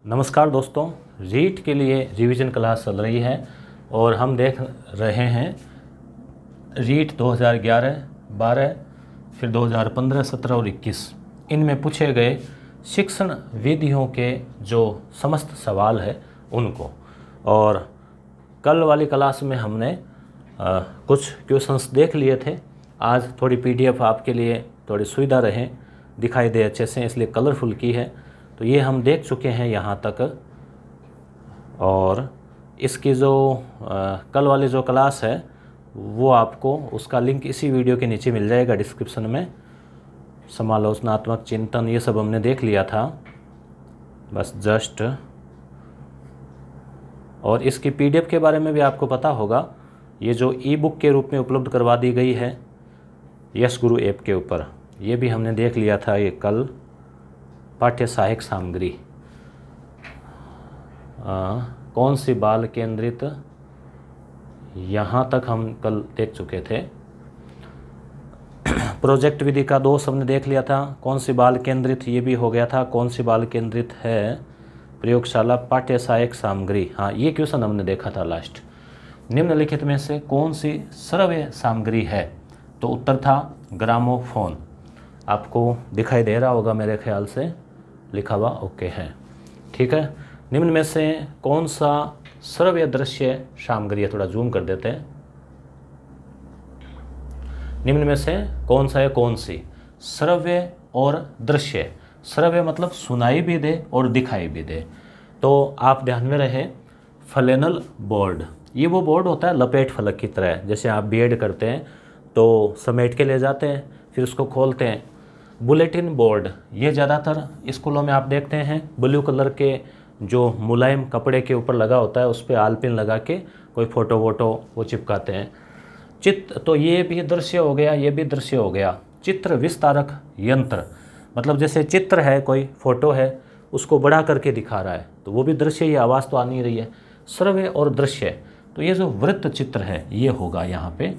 नमस्कार दोस्तों, रीट के लिए रिवीजन क्लास चल रही है और हम देख रहे हैं रीट 2011, 12, फिर 2015, 17 और 21। इनमें पूछे गए शिक्षण विधियों के जो समस्त सवाल है उनको। और कल वाली क्लास में हमने कुछ क्वेश्चंस देख लिए थे। आज थोड़ी पीडीएफ आपके लिए थोड़ी सुविधा रहे, दिखाई दे अच्छे से, इसलिए कलरफुल की है। तो ये हम देख चुके हैं यहाँ तक। और इसकी जो कल वाली जो क्लास है वो आपको उसका लिंक इसी वीडियो के नीचे मिल जाएगा डिस्क्रिप्शन में। समालोचनात्मक चिंतन ये सब हमने देख लिया था बस जस्ट। और इसकी पीडीएफ के बारे में भी आपको पता होगा, ये जो ई बुक के रूप में उपलब्ध करवा दी गई है यस गुरु ऐप के ऊपर, ये भी हमने देख लिया था ये कल। पाठ्य सहायक सामग्री कौन सी बाल केंद्रित, यहाँ तक हम कल देख चुके थे। प्रोजेक्ट विधि का 2 हमने देख लिया था। कौन सी बाल केंद्रित, ये भी हो गया था। कौन सी बाल केंद्रित है प्रयोगशाला पाठ्य सहायक सामग्री, हाँ ये क्वेश्चन हमने देखा था लास्ट। निम्नलिखित में से कौन सी श्रव्य सामग्री है, तो उत्तर था ग्रामोफोन। आपको दिखाई दे रहा होगा मेरे ख्याल से, लिखा हुआ ओके है, ठीक है। निम्न में से कौन सा श्रव्य दृश्य सामग्री है, थोड़ा जूम कर देते हैं। निम्न में से कौन सा है, कौन सी श्रव्य और दृश्य। श्रव्य मतलब सुनाई भी दे और दिखाई भी दे। तो आप ध्यान में रहे, फ्लेनल बोर्ड, ये वो बोर्ड होता है लपेट फलक की तरह। जैसे आप बीएड करते हैं तो समेट के ले जाते हैं, फिर उसको खोलते हैं। बुलेटिन बोर्ड, ये ज़्यादातर स्कूलों में आप देखते हैं ब्लू कलर के जो मुलायम कपड़े के ऊपर लगा होता है, उस पर आलपिन लगा के कोई फ़ोटो वोटो वो चिपकाते हैं। चित्र, तो ये भी दृश्य हो गया, ये भी दृश्य हो गया। चित्र विस्तारक यंत्र, मतलब जैसे चित्र है, कोई फ़ोटो है, उसको बड़ा करके दिखा रहा है, तो वो भी दृश्य, ये आवाज़ तो आ नहीं रही है। श्रव्य और दृश्य, तो ये जो वृत्त चित्र है ये होगा यहाँ पे।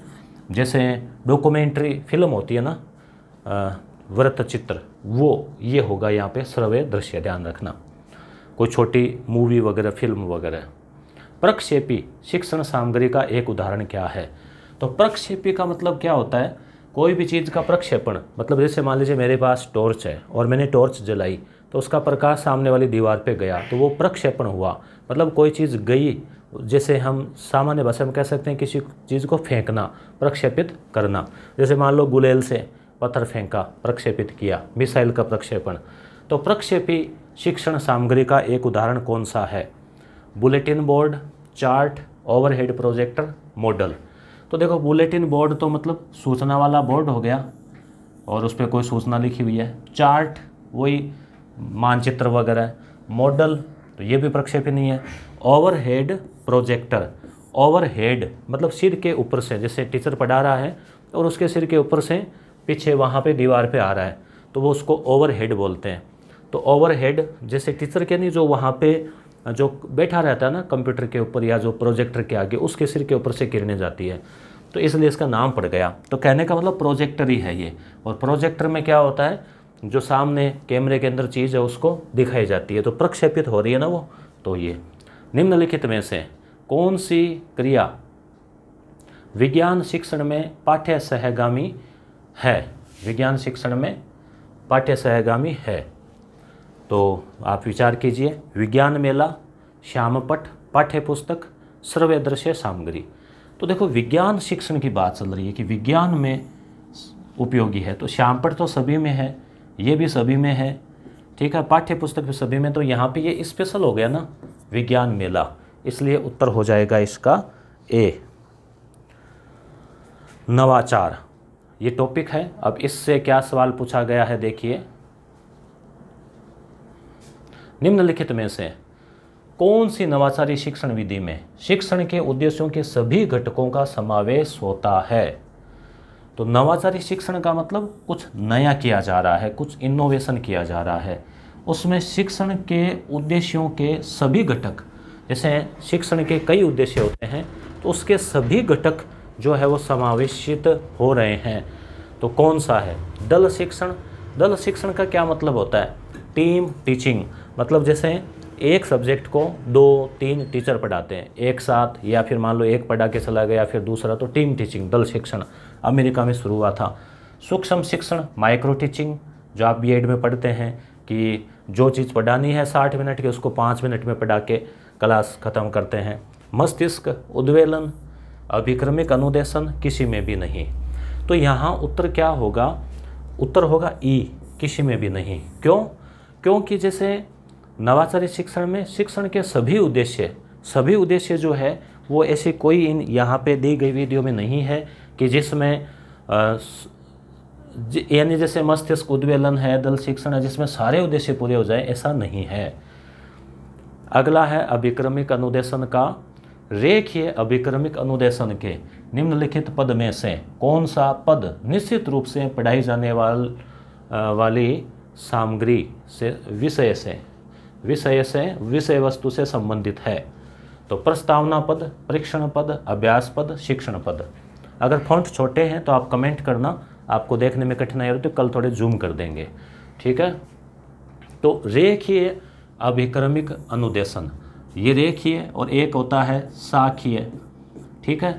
जैसे डॉक्यूमेंट्री फिल्म होती है ना, वृत्त चित्र, वो ये होगा यहाँ पे श्रव्य दृश्य, ध्यान रखना। कोई छोटी मूवी वगैरह, फिल्म वगैरह। प्रक्षेपी शिक्षण सामग्री का एक उदाहरण क्या है, तो प्रक्षेपी का मतलब क्या होता है, कोई भी चीज़ का प्रक्षेपण। मतलब जैसे मान लीजिए मेरे पास टॉर्च है और मैंने टॉर्च जलाई, तो उसका प्रकाश सामने वाली दीवार पे गया, तो वो प्रक्षेपण हुआ। मतलब कोई चीज़ गई, जैसे हम सामान्य भाषा में कह सकते हैं किसी चीज़ को फेंकना, प्रक्षेपित करना। जैसे मान लो गुलेल से पत्थर फेंका, प्रक्षेपित किया, मिसाइल का प्रक्षेपण। तो प्रक्षेपी शिक्षण सामग्री का एक उदाहरण कौन सा है, bulletin board, chart, overhead projector, model. तो देखो बुलेटिन बोर्ड तो मतलब सूचना वाला बोर्ड हो गया और उस पर कोई सूचना लिखी हुई है। चार्ट वही मानचित्र वगैरह है। मॉडल तो ये भी प्रक्षेपी नहीं है। ओवरहेड प्रोजेक्टर, ओवरहेड मतलब सिर के ऊपर से, जैसे टीचर पढ़ा रहा है और उसके सिर के ऊपर से पीछे वहाँ पे दीवार पे आ रहा है, तो वो उसको ओवरहेड बोलते हैं। तो ओवरहेड जैसे टीचर के नहीं, जो वहाँ पे जो बैठा रहता है ना कंप्यूटर के ऊपर या जो प्रोजेक्टर के आगे, उसके सिर के ऊपर से किरणें जाती है, तो इसलिए इसका नाम पड़ गया। तो कहने का मतलब प्रोजेक्टर ही है ये। और प्रोजेक्टर में क्या होता है, जो सामने कैमरे के अंदर चीज़ है उसको दिखाई जाती है, तो प्रक्षेपित हो रही है ना वो। तो ये निम्नलिखित में से कौन सी क्रिया विज्ञान शिक्षण में पाठ्य सहगामी है, विज्ञान शिक्षण में पाठ्य सहगामी है, तो आप विचार कीजिए। विज्ञान मेला, श्यामपट, पाठ्य पुस्तक, श्रव्य दृश्य सामग्री। तो देखो विज्ञान शिक्षण की बात चल रही है कि विज्ञान में उपयोगी है, तो श्यामपट तो सभी में है, ये भी सभी में है, ठीक है। पाठ्य पुस्तक भी सभी में, तो यहाँ पे ये स्पेशल हो गया ना विज्ञान मेला, इसलिए उत्तर हो जाएगा इसका ए। नवाचार ये टॉपिक है। अब इससे क्या सवाल पूछा गया है, देखिए। निम्नलिखित में से कौन सी नवाचारी शिक्षण विधि में शिक्षण के उद्देश्यों के सभी घटकों का समावेश होता है। तो नवाचारी शिक्षण का मतलब कुछ नया किया जा रहा है, कुछ इनोवेशन किया जा रहा है। उसमें शिक्षण के उद्देश्यों के सभी घटक, जैसे शिक्षण के कई उद्देश्य होते हैं, तो उसके सभी घटक जो है वो समावेशित हो रहे हैं। तो कौन सा है, दल शिक्षण। दल शिक्षण का क्या मतलब होता है, टीम टीचिंग। मतलब जैसे एक सब्जेक्ट को 2-3 टीचर पढ़ाते हैं एक साथ, या फिर मान लो एक पढ़ा के चला गया फिर दूसरा, तो टीम टीचिंग, दल शिक्षण अमेरिका में शुरू हुआ था। सूक्ष्म शिक्षण, माइक्रो टीचिंग, जो आप बीएड में पढ़ते हैं कि जो चीज़ पढ़ानी है 60 मिनट की उसको 5 मिनट में पढ़ा के क्लास ख़त्म करते हैं। मस्तिष्क उद्वेलन, अभिक्रमिक अनुदेशन, किसी में भी नहीं। तो यहाँ उत्तर क्या होगा? उत्तर होगा ई, किसी में भी नहीं। क्यों? क्योंकि जैसे नवाचारी शिक्षण में शिक्षण के सभी उद्देश्य जो है वो ऐसी कोई इन यहाँ पे दी गई वीडियो में नहीं है कि जिसमें यानी जैसे मस्तिष्क उद्वेलन है, दल शिक्षण है, जिसमें सारे उद्देश्य पूरे हो जाए, ऐसा नहीं है। अगला है अभिक्रमिक अनुदेशन का। रेखीय अभिक्रमिक अनुदेशन के निम्नलिखित पद में से कौन सा पद निश्चित रूप से पढ़ाई जाने वाली सामग्री से विषय वस्तु से संबंधित है? तो प्रस्तावना पद, परीक्षण पद, अभ्यास पद, शिक्षण पद। अगर फॉन्ट छोटे हैं तो आप कमेंट करना, आपको देखने में कठिनाई होती है तो कल थोड़े जूम कर देंगे, ठीक है। तो रेखीय अभिक्रमिक अनुदेशन, ये रेखीय और एक होता है साखीय, ठीक है।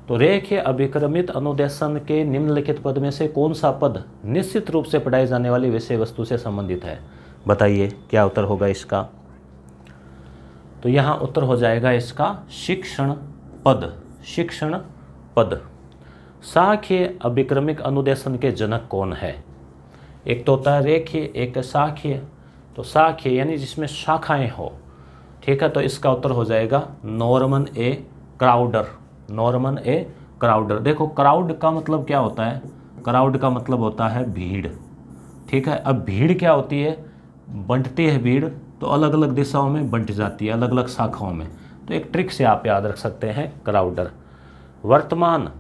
तो रेखीय अभिक्रमित अनुदेशन के निम्नलिखित पद में से कौन सा पद निश्चित रूप से पढ़ाई जाने वाली विषय वस्तु से संबंधित है? बताइए क्या उत्तर होगा इसका? तो यहाँ उत्तर हो जाएगा इसका शिक्षण पद, शिक्षण पद। साखीय अभिक्रमिक अनुदेशन के जनक कौन है? एक तो होता है रेखीय, एक साखीय। तो साखीय यानी जिसमें शाखाएं हो, ठीक है। तो इसका उत्तर हो जाएगा नॉर्मन ए क्राउडर, नॉर्मन ए क्राउडर। देखो क्राउड का मतलब क्या होता है? क्राउड का मतलब होता है भीड़, ठीक है। अब भीड़ क्या होती है? बंटती है भीड़ तो अलग अलग दिशाओं में बंट जाती है, अलग अलग शाखाओं में। तो एक ट्रिक से आप याद रख सकते हैं क्राउडर। वर्तमान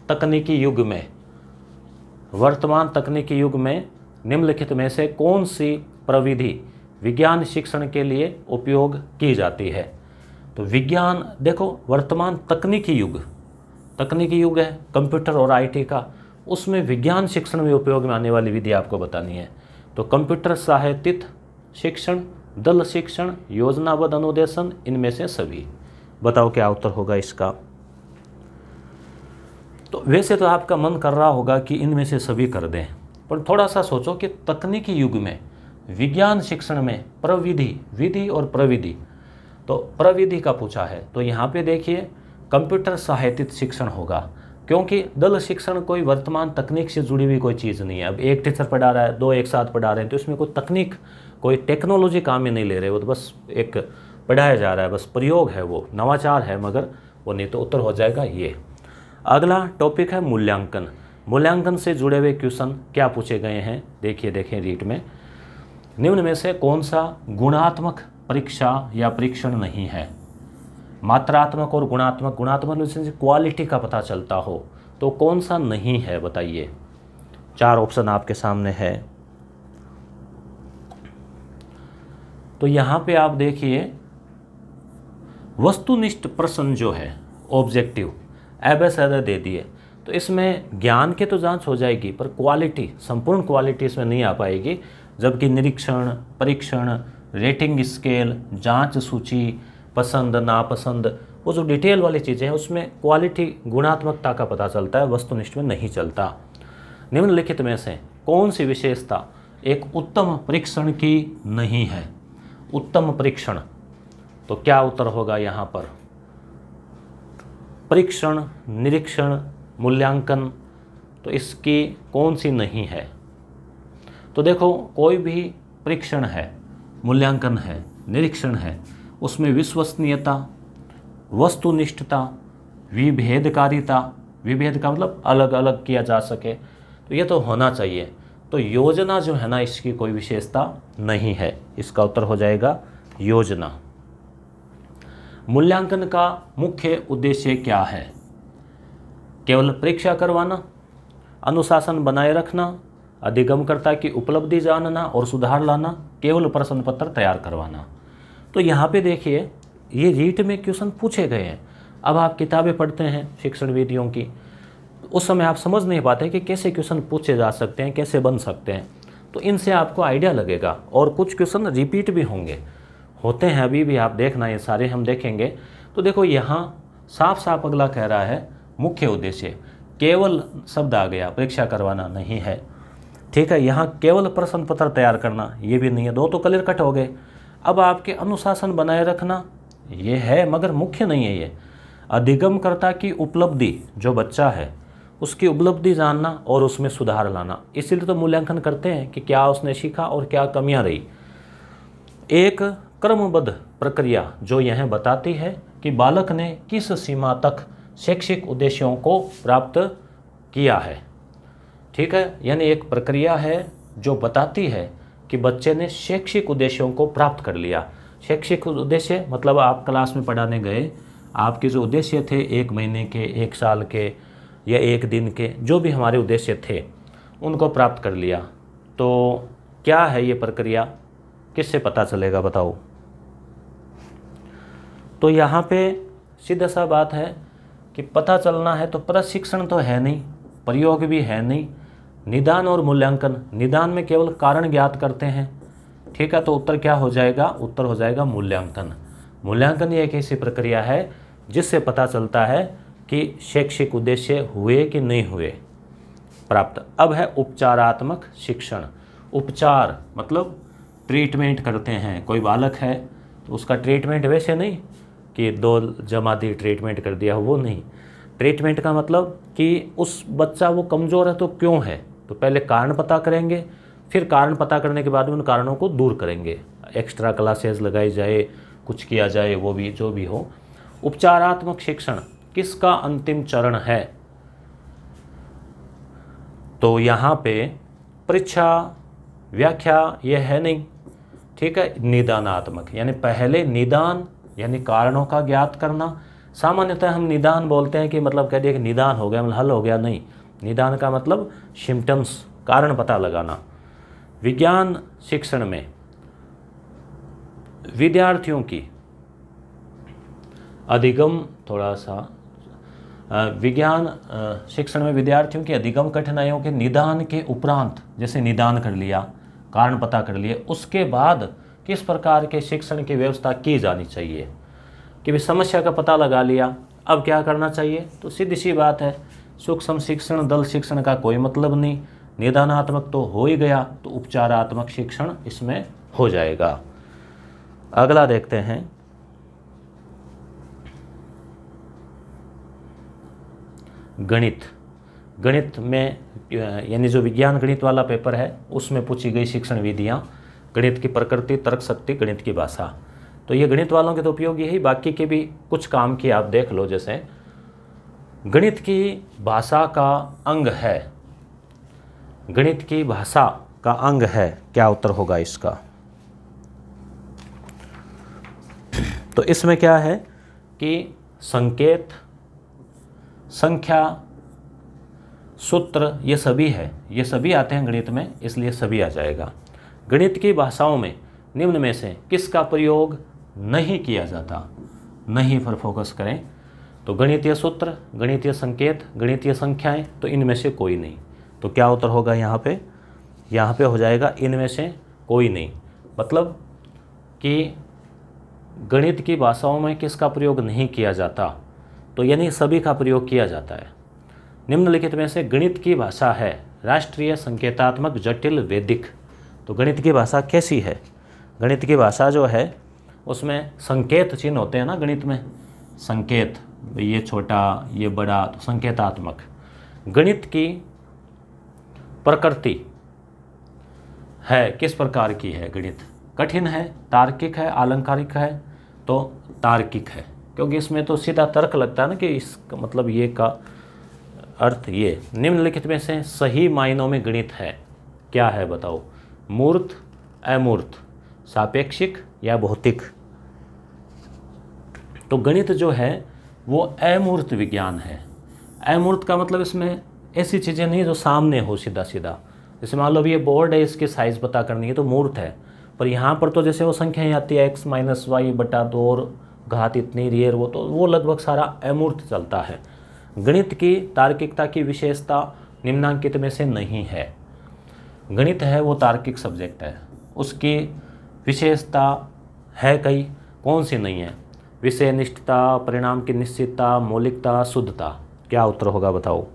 तकनीकी युग में निम्नलिखित में से कौन सी प्रविधि विज्ञान शिक्षण के लिए उपयोग की जाती है? तो विज्ञान, देखो वर्तमान तकनीकी युग है कंप्यूटर और आईटी का, उसमें विज्ञान शिक्षण में उपयोग में आने वाली विधि आपको बतानी है। तो कंप्यूटर सहायतित शिक्षण, दल शिक्षण, योजनाबद्ध अनुदेशन, इनमें से सभी। बताओ क्या उत्तर होगा इसका? तो वैसे तो आपका मन कर रहा होगा कि इनमें से सभी कर दें, पर थोड़ा सा सोचो कि तकनीकी युग में विज्ञान शिक्षण में प्रविधि, विधि और प्रविधि, तो प्रविधि का पूछा है। तो यहाँ पे देखिए कंप्यूटर सहायतित शिक्षण होगा, क्योंकि दल शिक्षण कोई वर्तमान तकनीक से जुड़ी हुई कोई चीज़ नहीं है। अब एक टीचर पढ़ा रहा है, 2 एक साथ पढ़ा रहे हैं, तो इसमें कोई तकनीक, कोई टेक्नोलॉजी काम में नहीं ले रहे, वो तो बस एक पढ़ाया जा रहा है, बस प्रयोग है, वो नवाचार है, मगर वो नहीं। तो उत्तर हो जाएगा ये। अगला टॉपिक है मूल्यांकन। मूल्यांकन से जुड़े हुए क्वेश्चन क्या पूछे गए हैं? देखिए रीट में, निम्न में से कौन सा गुणात्मक परीक्षा या परीक्षण नहीं है? मात्रात्मक और गुणात्मक जैसे क्वालिटी का पता चलता हो, तो कौन सा नहीं है बताइए? 4 ऑप्शन आपके सामने है। तो यहाँ पे आप देखिए वस्तुनिष्ठ प्रश्न जो है, ऑब्जेक्टिव एबेसैडर दे दिए, तो इसमें ज्ञान के तो जांच हो जाएगी, पर क्वालिटी, संपूर्ण क्वालिटी इसमें नहीं आ पाएगी। जबकि निरीक्षण, परीक्षण, रेटिंग स्केल, जांच सूची, पसंद नापसंद, वो जो डिटेल वाली चीज़ें हैं उसमें क्वालिटी, गुणात्मकता का पता चलता है, वस्तुनिष्ठ में नहीं चलता। निम्नलिखित में से कौन सी विशेषता एक उत्तम परीक्षण की नहीं है? उत्तम परीक्षण, तो क्या उत्तर होगा यहाँ पर? परीक्षण, निरीक्षण, मूल्यांकन, तो इसकी कौन सी नहीं है? तो देखो कोई भी परीक्षण है, मूल्यांकन है, निरीक्षण है, उसमें विश्वसनीयता, वस्तुनिष्ठता, विभेदकारिता, विभेद का मतलब अलग अलग किया जा सके, तो ये तो होना चाहिए। तो योजना जो है ना, इसकी कोई विशेषता नहीं है। इसका उत्तर हो जाएगा योजना। मूल्यांकन का मुख्य उद्देश्य क्या है? केवल परीक्षा करवाना, अनुशासन बनाए रखना, अधिगमकर्ता की उपलब्धि जानना और सुधार लाना, केवल प्रश्न पत्र तैयार करवाना। तो यहाँ पे देखिए ये रीट में क्वेश्चन पूछे गए हैं। अब आप किताबें पढ़ते हैं शिक्षण विधियों की, उस समय आप समझ नहीं पाते कि कैसे क्वेश्चन पूछे जा सकते हैं, कैसे बन सकते हैं। तो इनसे आपको आइडिया लगेगा, और कुछ क्वेश्चन रिपीट भी होंगे। होते हैं अभी भी, आप देखना ये सारे हम देखेंगे। तो देखो यहाँ साफ साफ अगला कह रहा है मुख्य उद्देश्य, केवल शब्द आ गया, परीक्षा करवाना नहीं है। ठीक है, यहाँ केवल प्रश्न पत्र तैयार करना ये भी नहीं है, दो तो क्लियर कट हो गए। अब आपके अनुशासन बनाए रखना ये है, मगर मुख्य नहीं है ये। अधिगमकर्ता की उपलब्धि, जो बच्चा है उसकी उपलब्धि जानना और उसमें सुधार लाना, इसीलिए तो मूल्यांकन करते हैं कि क्या उसने सीखा और क्या कमियां रही। एक क्रमबद्ध प्रक्रिया जो यह बताती है कि बालक ने किस सीमा तक शैक्षिक उद्देश्यों को प्राप्त किया है। ठीक है, यानी एक प्रक्रिया है जो बताती है कि बच्चे ने शैक्षिक उद्देश्यों को प्राप्त कर लिया। शैक्षिक उद्देश्य मतलब आप क्लास में पढ़ाने गए, आपके जो उद्देश्य थे 1 महीने के, 1 साल के या 1 दिन के, जो भी हमारे उद्देश्य थे उनको प्राप्त कर लिया। तो क्या है ये प्रक्रिया, किससे पता चलेगा बताओ? तो यहाँ पे सीधा सा बात है कि पता चलना है तो प्रशिक्षण तो है नहीं, प्रयोग भी है नहीं, निदान और मूल्यांकन, निदान में केवल कारण ज्ञात करते हैं। ठीक है, तो उत्तर क्या हो जाएगा? उत्तर हो जाएगा मूल्यांकन। मूल्यांकन ये एक ऐसी प्रक्रिया है जिससे पता चलता है कि शैक्षिक उद्देश्य हुए कि नहीं हुए प्राप्त। अब है उपचारात्मक शिक्षण। उपचार मतलब ट्रीटमेंट करते हैं, कोई बालक है तो उसका ट्रीटमेंट वैसे नहीं कि 2 जमाती ट्रीटमेंट कर दिया, वो नहीं। ट्रीटमेंट का मतलब कि उस बच्चा वो कमज़ोर है तो क्यों है, तो पहले कारण पता करेंगे, फिर कारण पता करने के बाद उन कारणों को दूर करेंगे। एक्स्ट्रा क्लासेस लगाई जाए, कुछ किया जाए, वो भी जो भी हो। उपचारात्मक शिक्षण किसका अंतिम चरण है? तो यहाँ पे परीक्षा व्याख्या ये है नहीं। ठीक है, निदानात्मक यानी पहले निदान यानी कारणों का ज्ञात करना। सामान्यतः हम निदान बोलते हैं कि मतलब कह दिया कि निदान हो गया मतलब हल हो गया, नहीं। निदान का मतलब सिम्टम्स, कारण पता लगाना। विज्ञान शिक्षण में विद्यार्थियों की अधिगम, थोड़ा सा विज्ञान शिक्षण में विद्यार्थियों की अधिगम कठिनाइयों के निदान के उपरांत, जैसे निदान कर लिया, कारण पता कर लिए, उसके बाद किस प्रकार के शिक्षण की व्यवस्था की जानी चाहिए। कि भी समस्या का पता लगा लिया, अब क्या करना चाहिए? तो सीधी सी बात है, सूक्ष्म शिक्षण, दल शिक्षण का कोई मतलब नहीं। निदानात्मक तो हो ही गया, तो उपचारात्मक शिक्षण इसमें हो जाएगा। अगला देखते हैं, गणित। गणित में यानी जो विज्ञान गणित वाला पेपर है उसमें पूछी गई शिक्षण विधियाँ, गणित की प्रकृति, तर्क शक्ति, गणित की भाषा। तो ये गणित वालों के तो उपयोग यही, बाकी के भी कुछ काम की आप देख लो। जैसे गणित की भाषा का अंग है, गणित की भाषा का अंग है, क्या उत्तर होगा इसका? तो इसमें क्या है कि संकेत, संख्या, सूत्र, ये सभी है, ये सभी आते हैं गणित में, इसलिए सभी आ जाएगा। गणित की भाषाओं में निम्न में से किसका प्रयोग नहीं किया जाता? नहीं पर फोकस करें तो गणितीय सूत्र, गणितीय संकेत, गणितीय संख्याएं, तो इनमें से कोई नहीं। तो क्या उत्तर होगा यहाँ पे? यहाँ पे हो जाएगा इनमें से कोई नहीं। मतलब कि गणित की भाषाओं में किसका प्रयोग नहीं किया जाता, तो यानी सभी का प्रयोग किया जाता है। निम्नलिखित में से गणित की भाषा है राष्ट्रीय, संकेतात्मक, जटिल, वैदिक। तो गणित की भाषा कैसी है? गणित की भाषा जो है उसमें संकेत चिन्ह होते हैं ना गणित में, संकेत, ये छोटा ये बड़ा, तो संकेतात्मक। गणित की प्रकृति है किस प्रकार की है? गणित कठिन है, तार्किक है, अलंकारिक है? तो तार्किक है, क्योंकि इसमें तो सीधा तर्क लगता है ना कि इसका मतलब ये का अर्थ ये। निम्नलिखित में से सही मायनों में गणित है क्या है बताओ? मूर्त, अमूर्त, सापेक्षिक या भौतिक? तो गणित जो है वो अमूर्त विज्ञान है। अमूर्त का मतलब इसमें ऐसी चीज़ें नहीं जो सामने हो सीधा सीधा। जैसे मान लो अभी ये बोर्ड है, इसकी साइज़ पता करनी है तो मूर्त है, पर यहाँ पर तो जैसे वो संख्याएँ आती है x - y/2 और घात इतनी रियर, वो तो वो लगभग सारा अमूर्त चलता है। गणित की तार्किकता की विशेषता निम्नांकित में से नहीं है। गणित है वो तार्किक सब्जेक्ट है, उसकी विशेषता है कई, कौन सी नहीं है? विषय निष्ठता, परिणाम की निश्चितता, मौलिकता, शुद्धता। क्या उत्तर होगा बताओ?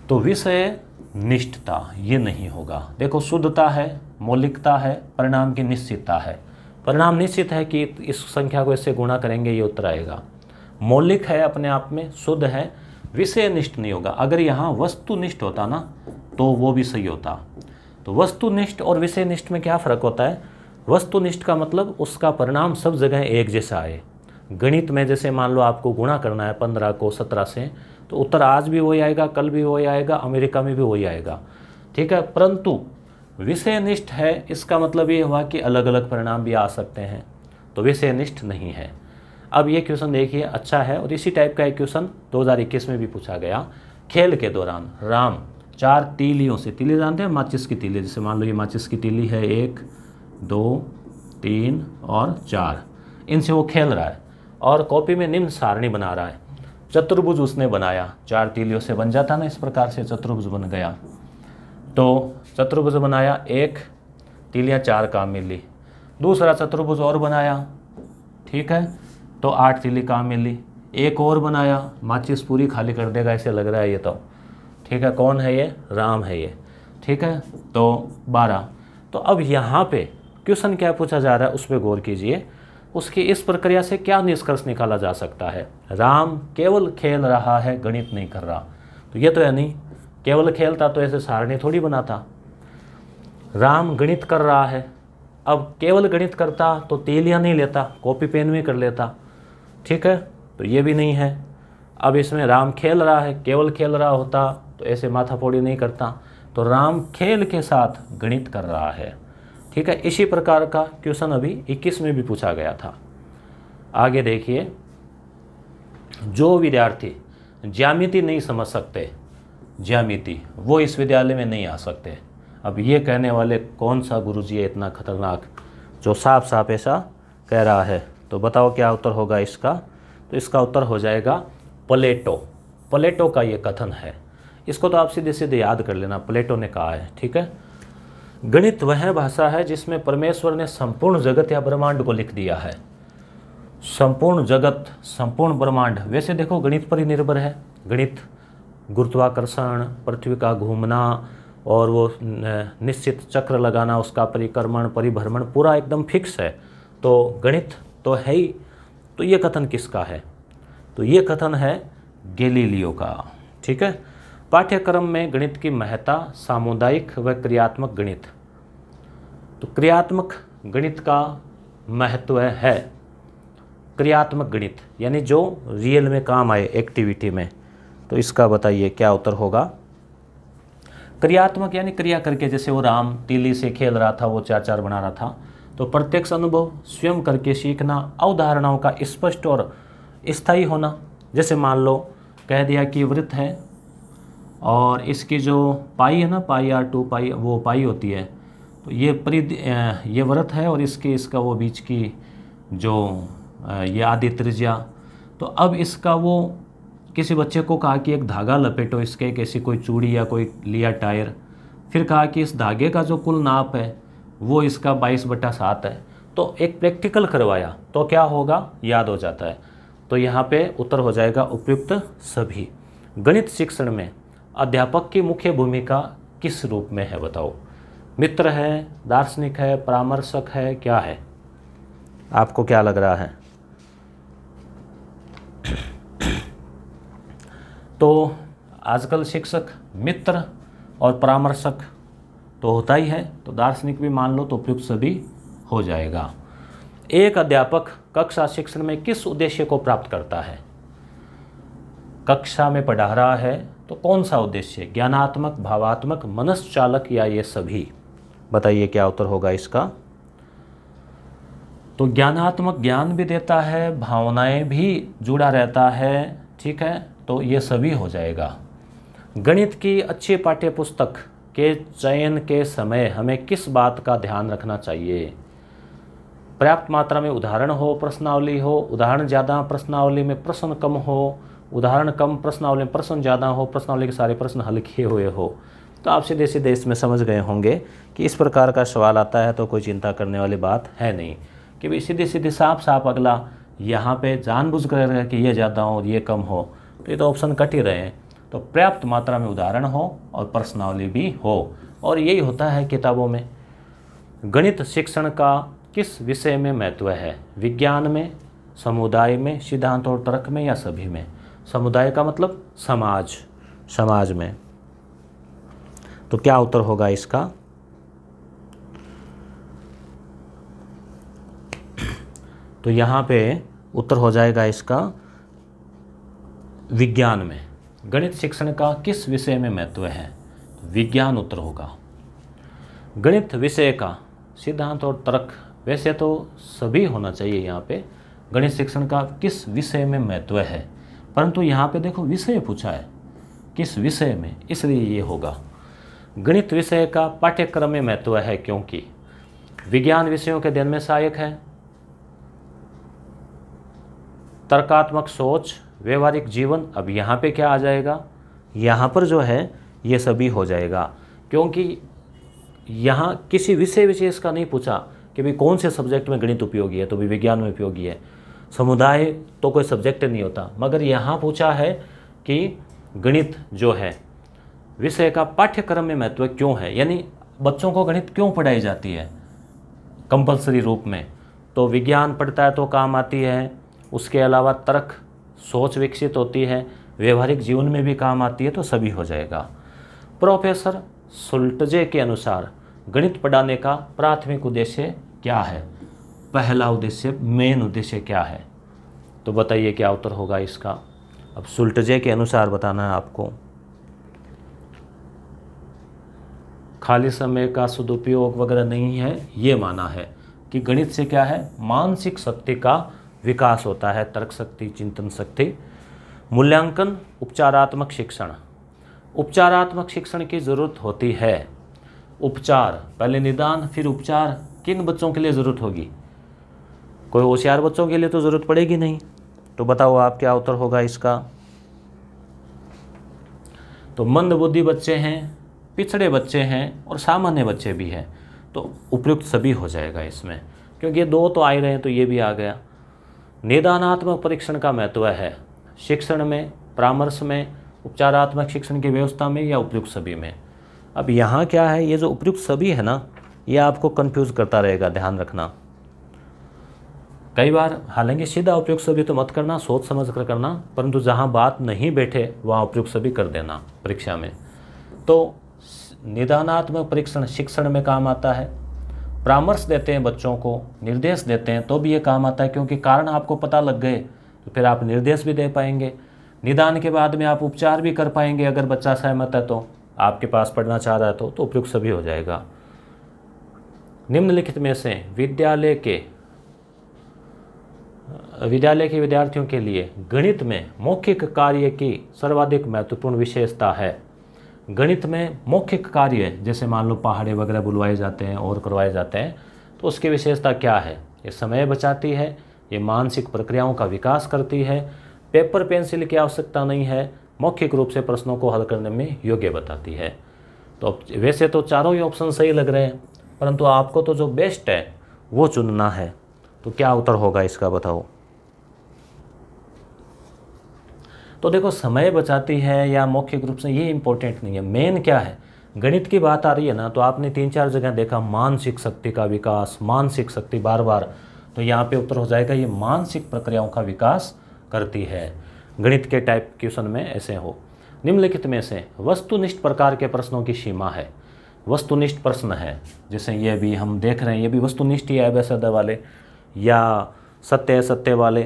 तो विषय निष्ठता ये नहीं होगा। देखो शुद्धता है, मौलिकता है, परिणाम की निश्चितता है। परिणाम निश्चित है कि इस संख्या को इससे गुणा करेंगे ये उत्तर आएगा। मौलिक है अपने आप में, शुद्ध है, विषय निष्ठ नहीं होगा। अगर यहाँ वस्तुनिष्ठ होता ना तो वो भी सही होता। तो वस्तुनिष्ठ और विषयनिष्ठ में क्या फ़र्क होता है? वस्तुनिष्ठ का मतलब उसका परिणाम सब जगह एक जैसा आए। गणित में जैसे मान लो आपको गुणा करना है 15 को 17 से, तो उत्तर आज भी वही आएगा, कल भी वही आएगा, अमेरिका में भी वही आएगा, ठीक है। परंतु विषयनिष्ठ है, इसका मतलब ये हुआ कि अलग अलग परिणाम भी आ सकते हैं, तो विषयनिष्ठ नहीं है। अब ये क्वेश्चन देखिए, अच्छा है, और इसी टाइप का एक क्वेश्चन 2021 में भी पूछा गया। खेल के दौरान राम 4 तीलियों से, तीली जानते हैं माचिस की तीली, जैसे मान लो ये माचिस की तीली है, 1 2 3 और 4, इनसे वो खेल रहा है और कॉपी में निम्न सारणी बना रहा है। चतुर्भुज उसने बनाया, 4 तीलियों से बन जाता ना, इस प्रकार से चतुर्भुज बन गया। तो चतुर्भुज बनाया, 1 तीलियाँ 4 काम मिली। दूसरा चतुर्भुज और बनाया, ठीक है, तो 8 तीली काम मिली। एक और बनाया, माचिस पूरी खाली कर देगा ऐसे लग रहा है ये तो, ठीक है। कौन है ये? राम है ये, ठीक है। तो 12। तो अब यहाँ पे क्वेश्चन क्या पूछा जा रहा है उस पर गौर कीजिए। उसकी इस प्रक्रिया से क्या निष्कर्ष निकाला जा सकता है? राम केवल खेल रहा है, गणित नहीं कर रहा। तो ये तो है नहीं, केवल खेलता तो ऐसे सारणी थोड़ी बनाता। राम गणित कर रहा है, अब केवल गणित करता तो तीलियाँ नहीं लेता, कॉपी पेन में कर लेता, ठीक है। तो ये भी नहीं है। अब इसमें राम खेल रहा है, केवल खेल रहा होता तो ऐसे माथाफोड़ी नहीं करता। तो राम खेल के साथ गणित कर रहा है, ठीक है। इसी प्रकार का क्वेश्चन अभी 21 में भी पूछा गया था। आगे देखिए, जो विद्यार्थी ज्यामिति नहीं समझ सकते, ज्यामिति, वो इस विद्यालय में नहीं आ सकते। अब ये कहने वाले कौन सा गुरुजी है इतना खतरनाक जो साफ साफ ऐसा कह रहा है? तो बताओ क्या उत्तर होगा इसका? तो इसका उत्तर हो जाएगा प्लेटो। प्लेटो का ये कथन है, इसको तो आप सीधे सीधे याद कर लेना, प्लेटो ने कहा है, ठीक है। गणित वह भाषा है जिसमें परमेश्वर ने संपूर्ण जगत या ब्रह्मांड को लिख दिया है। संपूर्ण जगत, संपूर्ण ब्रह्मांड, वैसे देखो गणित पर ही निर्भर है। गणित गुरुत्वाकर्षण, पृथ्वी का घूमना और वो निश्चित चक्र लगाना, उसका परिक्रमण परिभ्रमण पूरा एकदम फिक्स है। तो गणित तो है ही। तो ये कथन किसका है? तो ये कथन है गैलीलियो का, ठीक है। पाठ्यक्रम में गणित की महत्ता, सामुदायिक व क्रियात्मक गणित। तो क्रियात्मक गणित का महत्व है, क्रियात्मक गणित यानी जो रियल में काम आए एक्टिविटी में। तो इसका बताइए क्या उत्तर होगा? क्रियात्मक यानी क्रिया करके, जैसे वो राम तीली से खेल रहा था, वो 4-4 बना रहा था। तो प्रत्यक्ष अनुभव, स्वयं करके सीखना, अवधारणाओं का स्पष्ट और स्थायी होना। जैसे मान लो कह दिया कि वृत्त है और इसकी जो पाई है ना, पाई r2 पाई, वो पाई होती है। तो ये वृत्त है और इसका वो बीच की जो ये आधी त्रिज्या। तो अब इसका वो किसी बच्चे को कहा कि एक धागा लपेटो इसके, एक ऐसी कोई चूड़ी या कोई लिया टायर, फिर कहा कि इस धागे का जो कुल नाप है वो इसका 22/7 है। तो एक प्रैक्टिकल करवाया तो क्या होगा? याद हो जाता है। तो यहाँ पे उत्तर हो जाएगा उपयुक्त सभी। गणित शिक्षण में अध्यापक की मुख्य भूमिका किस रूप में है बताओ? मित्र है, दार्शनिक है, परामर्शक है, क्या है? आपको क्या लग रहा है? तो आजकल शिक्षक मित्र और परामर्शक तो होता ही है, तो दार्शनिक भी मान लो तो उपयुक्त सभी हो जाएगा। एक अध्यापक कक्षा शिक्षण में किस उद्देश्य को प्राप्त करता है? कक्षा में पढ़ा रहा है तो कौन सा उद्देश्य? ज्ञानात्मक, भावात्मक, मनस्चालक या ये सभी? बताइए क्या उत्तर होगा इसका? तो ज्ञानात्मक ज्ञान भी देता है, भावनाएं भी जुड़ा रहता है, ठीक है। तो ये सभी हो जाएगा। गणित की अच्छी पाठ्य पुस्तक के चयन के समय हमें किस बात का ध्यान रखना चाहिए? पर्याप्त मात्रा में उदाहरण हो, प्रश्नावली हो, उदाहरण ज़्यादा प्रश्नावली में प्रश्न कम हो, उदाहरण कम प्रश्नावली में प्रश्न ज़्यादा हो, प्रश्नावली के सारे प्रश्न हल किए हुए हो, तो आप सीधे सीधे इसमें समझ गए होंगे कि इस प्रकार का सवाल आता है तो कोई चिंता करने वाली बात है नहीं, कि भाई सीधे सीधे साफ साफ अगला यहाँ पे जानबूझ कर कि ये ज़्यादा हो और ये कम हो, तो ये तो ऑप्शन कट ही रहे हैं। तो पर्याप्त मात्रा में उदाहरण हो और प्रश्नावली भी हो, और यही होता है किताबों में। गणित शिक्षण का किस विषय में महत्व है? विज्ञान में, समुदाय में, सिद्धांत और तर्क में, या सभी में? समुदाय का मतलब समाज, समाज में। तो क्या उत्तर होगा इसका? तो यहाँ पे उत्तर हो जाएगा इसका विज्ञान में। गणित शिक्षण का किस विषय में महत्व है? विज्ञान उत्तर होगा। गणित विषय का सिद्धांत और तर्क, वैसे तो सभी होना चाहिए यहाँ पे। गणित शिक्षण का किस विषय में महत्व है, परंतु यहाँ पे देखो विषय पूछा है, किस विषय में, इसलिए ये होगा। गणित विषय का पाठ्यक्रम में महत्व है क्योंकि विज्ञान विषयों के अध्ययन में सहायक है। तर्कात्मक सोच, व्यवहारिक जीवन, अब यहाँ पे क्या आ जाएगा? यहाँ पर जो है ये सभी हो जाएगा, क्योंकि यहाँ किसी विषय विशेष का नहीं पूछा कि भाई कौन से सब्जेक्ट में गणित उपयोगी है, तो भी विज्ञान में उपयोगी है। समुदाय तो कोई सब्जेक्ट नहीं होता, मगर यहाँ पूछा है कि गणित जो है विषय का पाठ्यक्रम में महत्व क्यों है, यानी बच्चों को गणित क्यों पढ़ाई जाती है कंपलसरी रूप में। तो विज्ञान पढ़ता है तो काम आती है, उसके अलावा तर्क सोच विकसित होती है, व्यवहारिक जीवन में भी काम आती है, तो सभी हो जाएगा। प्रोफेसर सुल्टजे के अनुसार गणित पढ़ाने का प्राथमिक उद्देश्य क्या है? पहला उद्देश्य, मेन उद्देश्य क्या है? तो बताइए क्या उत्तर होगा इसका? अब सुल्टजे के अनुसार बताना है आपको। खाली समय का सदुपयोग वगैरह नहीं है, ये माना है कि गणित से क्या है, मानसिक शक्ति का विकास होता है, तर्क शक्ति, चिंतन शक्ति। मूल्यांकन, उपचारात्मक शिक्षण। उपचारात्मक शिक्षण की ज़रूरत होती है। उपचार, पहले निदान फिर उपचार, किन बच्चों के लिए ज़रूरत होगी? कोई होशियार बच्चों के लिए तो ज़रूरत पड़ेगी नहीं। तो बताओ आप क्या उत्तर होगा इसका? तो मंदबुद्धि बच्चे हैं, पिछड़े बच्चे हैं और सामान्य बच्चे भी हैं, तो उपयुक्त सभी हो जाएगा इसमें, क्योंकि ये दो तो आ ही रहे हैं तो ये भी आ गया। निदानात्मक परीक्षण का महत्व है शिक्षण में, परामर्श में, उपचारात्मक शिक्षण की व्यवस्था में, या उपयुक्त सभी में? अब यहाँ क्या है, ये जो उपयुक्त सभी है ना, ये आपको कंफ्यूज करता रहेगा, ध्यान रखना। कई बार हालांकि सीधा उपयुक्त सभी तो मत करना, सोच समझ कर करना, परंतु जहाँ बात नहीं बैठे वहाँ उपयुक्त सभी कर देना परीक्षा में। तो निदानात्मक परीक्षण शिक्षण में काम आता है। परामर्श देते हैं बच्चों को, निर्देश देते हैं, तो भी ये काम आता है, क्योंकि कारण आपको पता लग गए तो फिर आप निर्देश भी दे पाएंगे। निदान के बाद में आप उपचार भी कर पाएंगे, अगर बच्चा सहमत है तो, आपके पास पढ़ना चाह रहा है तो उपयुक्त सभी हो जाएगा। निम्नलिखित में से विद्यालय के विद्यार्थियों के लिए गणित में मौखिक कार्य की सर्वाधिक महत्वपूर्ण विशेषता है। गणित में मौखिक कार्य, जैसे मान लो पहाड़े वगैरह बुलवाए जाते हैं और करवाए जाते हैं, तो उसकी विशेषता क्या है? ये समय बचाती है, ये मानसिक प्रक्रियाओं का विकास करती है, पेपर पेंसिल की आवश्यकता नहीं है, मौखिक रूप से प्रश्नों को हल करने में योग्य बताती है। तो वैसे तो चारों ही ऑप्शन सही लग रहे हैं, परंतु आपको तो जो बेस्ट है वो चुनना है। तो क्या उत्तर होगा इसका, बताओ? तो देखो, समय बचाती है या मौखिक रूप से, ये इंपॉर्टेंट नहीं है। मेन क्या है, गणित की बात आ रही है ना, तो आपने 3-4 जगह देखा मानसिक शक्ति का विकास, मानसिक शक्ति बार बार, तो यहाँ पे उत्तर हो जाएगा ये मानसिक प्रक्रियाओं का विकास करती है। गणित के टाइप क्वेश्चन में ऐसे हो। निम्नलिखित में से वस्तुनिष्ठ प्रकार के प्रश्नों की सीमा है। वस्तुनिष्ठ प्रश्न है, जैसे ये भी हम देख रहे हैं, ये भी वस्तुनिष्ठ ही है, अभ्यासदा वाले या सत्य वाले।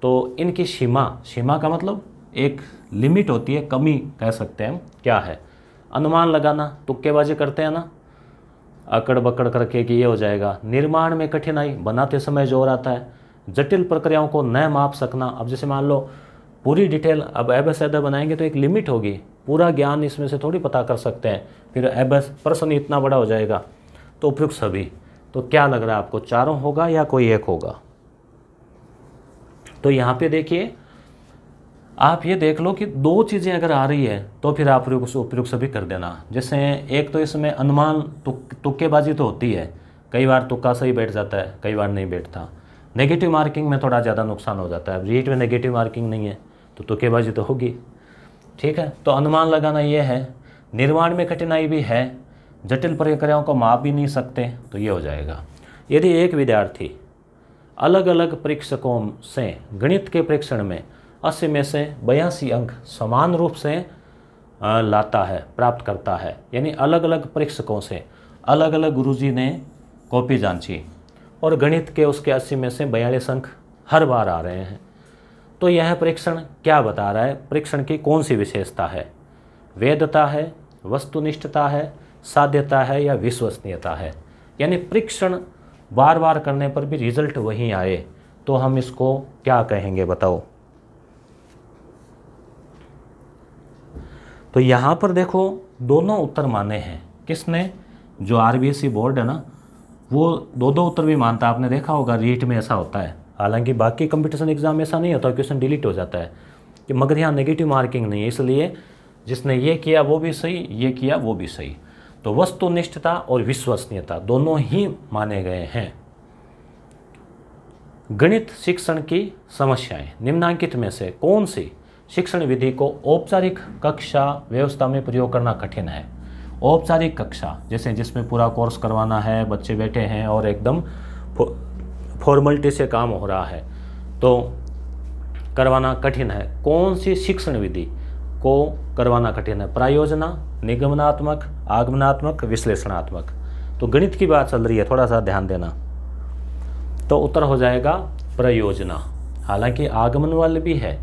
तो इनकी सीमा का मतलब एक लिमिट होती है, कमी कह सकते हैं। क्या है? अनुमान लगाना, तुक्केबाजी करते हैं ना, अकड़ बकड़ करके कि ये हो जाएगा। निर्माण में कठिनाई, बनाते समय जोर आता है। जटिल प्रक्रियाओं को न माप सकना, अब जैसे मान लो पूरी डिटेल अब एबस बनाएंगे तो एक लिमिट होगी, पूरा ज्ञान इसमें से थोड़ी पता कर सकते हैं, फिर एबस प्रश्न इतना बड़ा हो जाएगा। तो उपयुक्त सभी, तो क्या लग रहा है आपको, चारों होगा या कोई एक होगा? तो यहाँ पे देखिए आप ये देख लो कि दो चीज़ें अगर आ रही है तो फिर आप उपयुक्त सभी कर देना। जैसे एक तो इसमें अनुमान तुक्केबाजी तो होती है, कई बार तुक्का सही बैठ जाता है, कई बार नहीं बैठता। नेगेटिव मार्किंग में थोड़ा ज़्यादा नुकसान हो जाता है। रीट में नेगेटिव मार्किंग नहीं है तो तुक्केबाजी तो होगी। ठीक है, तो अनुमान लगाना ये है। निर्माण में कठिनाई भी है, जटिल प्रक्रियाओं को माप भी नहीं सकते, तो ये हो जाएगा। यदि एक विद्यार्थी अलग अलग परीक्षकों से गणित के परीक्षण में 80 में से 82 अंक समान रूप से लाता है, प्राप्त करता है, यानी अलग अलग परीक्षकों से अलग अलग गुरुजी ने कॉपी जांची और गणित के उसके 80 में से 42 अंक हर बार आ रहे हैं, तो यह परीक्षण क्या बता रहा है? परीक्षण की कौन सी विशेषता है? वैधता है, वस्तुनिष्ठता है, साध्यता है या विश्वसनीयता है? यानी परीक्षण बार बार करने पर भी रिजल्ट वही आए तो हम इसको क्या कहेंगे बताओ? तो यहाँ पर देखो दोनों उत्तर माने हैं। किसने? जो आरबीएसई बोर्ड है ना, वो दो उत्तर भी मानता है। आपने देखा होगा रीट में ऐसा होता है, हालांकि बाकी कंपटीशन एग्जाम में ऐसा नहीं होता, क्वेश्चन डिलीट हो जाता है कि मगर यहाँ नेगेटिव मार्किंग नहीं है, इसलिए जिसने ये किया वो भी सही, ये किया वो भी सही। तो वस्तुनिष्ठता और विश्वसनीयता दोनों ही माने गए हैं। गणित शिक्षण की समस्याएं, निम्नांकित में से कौन सी शिक्षण विधि को औपचारिक कक्षा व्यवस्था में प्रयोग करना कठिन है? औपचारिक कक्षा जैसे जिसमें पूरा कोर्स करवाना है, बच्चे बैठे हैं और एकदम फॉर्मेलिटी से काम हो रहा है, तो करवाना कठिन है। कौन सी शिक्षण विधि को करवाना कठिन है? प्रायोजना, निगमनात्मक, आगमनात्मक, विश्लेषणात्मक। तो गणित की बात चल रही है, थोड़ा सा ध्यान देना। तो उत्तर हो जाएगा प्रयोजना। हालांकि आगमन वाले भी है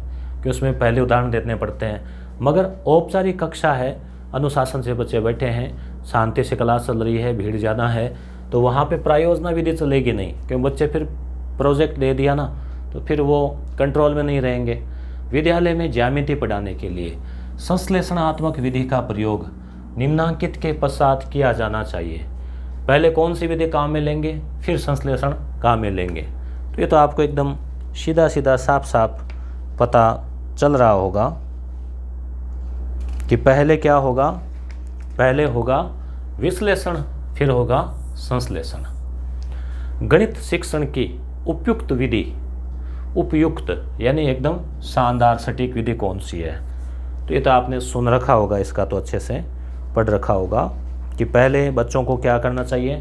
कि उसमें पहले उदाहरण देने पड़ते हैं, मगर औपचारिक कक्षा है, अनुशासन से बच्चे बैठे हैं, शांति से क्लास चल रही है, भीड़ ज़्यादा है, तो वहाँ पे प्रायोजना विधि चलेगी नहीं, क्योंकि बच्चे फिर प्रोजेक्ट दे दिया ना तो फिर वो कंट्रोल में नहीं रहेंगे। विद्यालय में ज्यामिति पढ़ाने के लिए संश्लेषणात्मक विधि का प्रयोग निम्नांकित के पश्चात किया जाना चाहिए। पहले कौन सी विधि काम में लेंगे, फिर संश्लेषण काम में लेंगे। तो ये तो आपको एकदम सीधा सीधा साफ साफ पता चल रहा होगा कि पहले क्या होगा। पहले होगा विश्लेषण, फिर होगा संश्लेषण। गणित शिक्षण की उपयुक्त विधि, उपयुक्त यानी एकदम शानदार सटीक विधि कौन सी है? तो ये तो आपने सुन रखा होगा, इसका तो अच्छे से पढ़ रखा होगा कि पहले बच्चों को क्या करना चाहिए।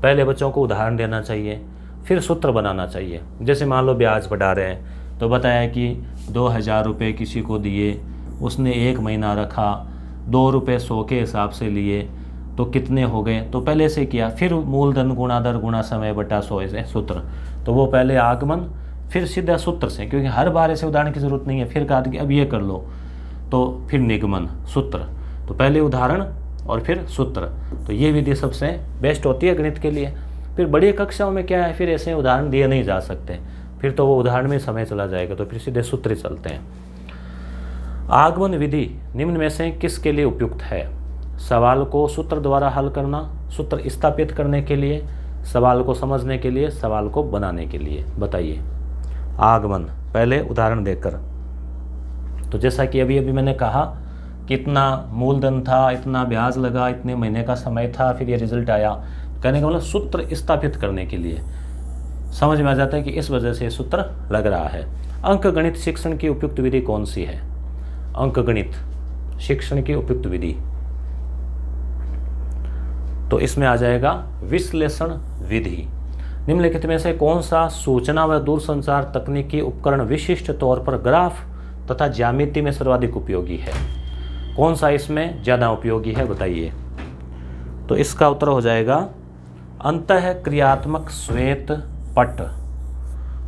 पहले बच्चों को उदाहरण देना चाहिए, फिर सूत्र बनाना चाहिए। जैसे मान लो ब्याज बढ़ा रहे हैं तो बताया कि 2000 रुपये किसी को दिए, उसने 1 महीना रखा, 2 रुपये 100 के हिसाब से लिए तो कितने हो गए, तो पहले से किया। फिर मूलधन गुणा दर गुणा समय बटा 100 ऐसे सूत्र। तो वो पहले आगमन, फिर सीधा सूत्र से, क्योंकि हर बार ऐसे उदाहरण की ज़रूरत नहीं है। फिर कहा कि अब ये कर लो, तो फिर निगमन, सूत्र। तो पहले उदाहरण और फिर सूत्र। तो ये विधि सबसे बेस्ट होती है गणित के लिए। फिर बड़ी कक्षाओं में क्या है, फिर ऐसे उदाहरण दिए नहीं जा सकते, फिर तो वो उदाहरण में समय चला जाएगा, तो फिर सीधे सूत्र चलते हैं। आगमन विधि निम्न में से किसके लिए उपयुक्त है? सवाल को सूत्र द्वारा हल करना, सूत्र स्थापित करने के लिए, सवाल को समझने के लिए, सवाल को बनाने के लिए। बताइए। आगमन पहले उदाहरण देकर, तो जैसा कि अभी मैंने कहा कितना मूलधन था, इतना ब्याज लगा, इतने महीने का समय था, फिर ये रिजल्ट आया। कहने का मतलब सूत्र स्थापित करने के लिए समझ में आ जाता है कि इस वजह से सूत्र लग रहा है। अंक गणित शिक्षण की उपयुक्त विधि कौन सी है? अंक गणित शिक्षण की उपयुक्त विधि, तो इसमें आ जाएगा विश्लेषण विधि। निम्नलिखित में से कौन सा सूचना व दूरसंचार तकनीकी उपकरण विशिष्ट तौर पर ग्राफ तथा ज्यामिति में सर्वाधिक उपयोगी है? कौन सा इसमें ज़्यादा उपयोगी है बताइए। तो इसका उत्तर हो जाएगा अंतःक्रियात्मक श्वेत पट।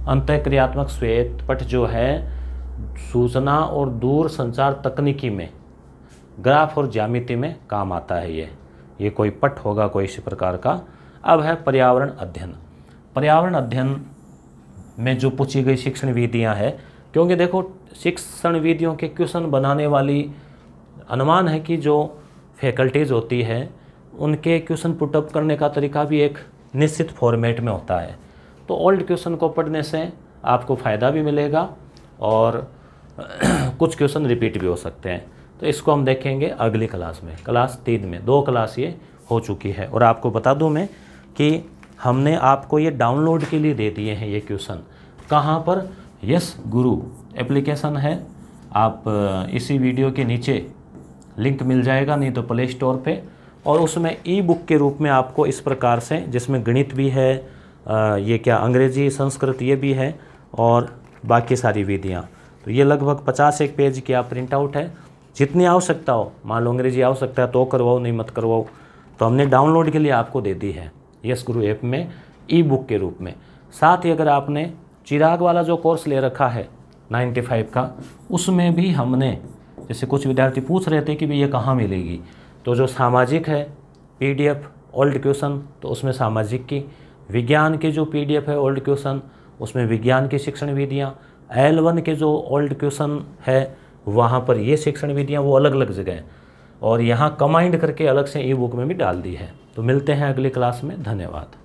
अंतःक्रियात्मक श्वेत पट जो है सूचना और दूर संचार तकनीकी में, ग्राफ और ज्यामिति में काम आता है। ये कोई पट होगा कोई इसी प्रकार का। अब है पर्यावरण अध्ययन। पर्यावरण अध्ययन में जो पूछी गई शिक्षण विधियां हैं, क्योंकि देखो शिक्षण विधियों के क्वेश्चन बनाने वाली अनुमान है कि जो फैकल्टीज़ होती है उनके क्वेश्चन पुटअप करने का तरीका भी एक निश्चित फॉर्मेट में होता है। तो ओल्ड क्वेश्चन को पढ़ने से आपको फ़ायदा भी मिलेगा और कुछ क्वेश्चन रिपीट भी हो सकते हैं। तो इसको हम देखेंगे अगली क्लास में, क्लास 3 में। 2 क्लास ये हो चुकी है। और आपको बता दूं मैं कि हमने आपको ये डाउनलोड के लिए दे दिए हैं ये क्वेश्चन। कहाँ पर? यस गुरु एप्लीकेशन है, आप इसी वीडियो के नीचे लिंक मिल जाएगा, नहीं तो प्ले स्टोर पे। और उसमें ई बुक के रूप में आपको इस प्रकार से, जिसमें गणित भी है, ये क्या अंग्रेजी संस्कृत ये भी है, और बाकी सारी विधियाँ। तो ये लगभग 51 पेज की आप प्रिंट आउट है। जितनी आवश्यकता हो, मान लो अंग्रेजी आवश्यकता है तो करवाओ, नहीं मत करवाओ, तो हमने डाउनलोड के लिए आपको दे दी है यस गुरु ऐप में ई बुक के रूप में। साथ ही अगर आपने चिराग वाला जो कोर्स ले रखा है 95 का, उसमें भी हमने, जैसे कुछ विद्यार्थी पूछ रहे थे कि भाई ये कहाँ मिलेगी, तो जो सामाजिक है PDF ओल्ड क्वेश्चन, तो उसमें सामाजिक की, विज्ञान के जो PDF है ओल्ड क्वेश्चन, उसमें विज्ञान की शिक्षण विधियाँ, L1 के जो ओल्ड क्वेश्चन है वहाँ पर ये शिक्षण विधियाँ वो अलग अलग जगह हैं, और यहाँ कंबाइंड करके अलग से ई बुक में भी डाल दी है। तो मिलते हैं अगली क्लास में, धन्यवाद।